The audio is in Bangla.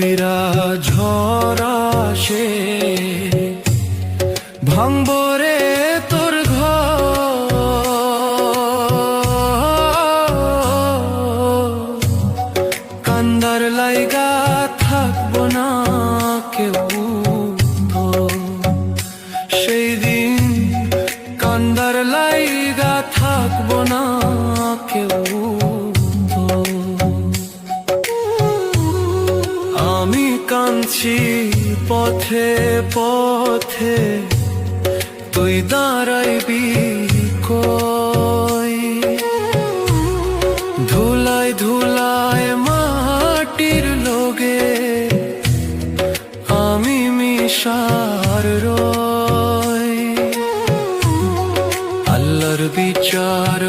বইরা ঝরা সে ভাঙবরে তোর ঘর, কান্দার লাইগা থাকবো না কেউ তো, সেই দিন কান্দার লাইগা থাকবো না কেউ তো। আমি কাঁদছি পথে পথে, তুই দাঁড়াইবি কই? ধুলায় ধুলায় মাটির লোগে আমি মিশার রই। আল্লাহর বিচার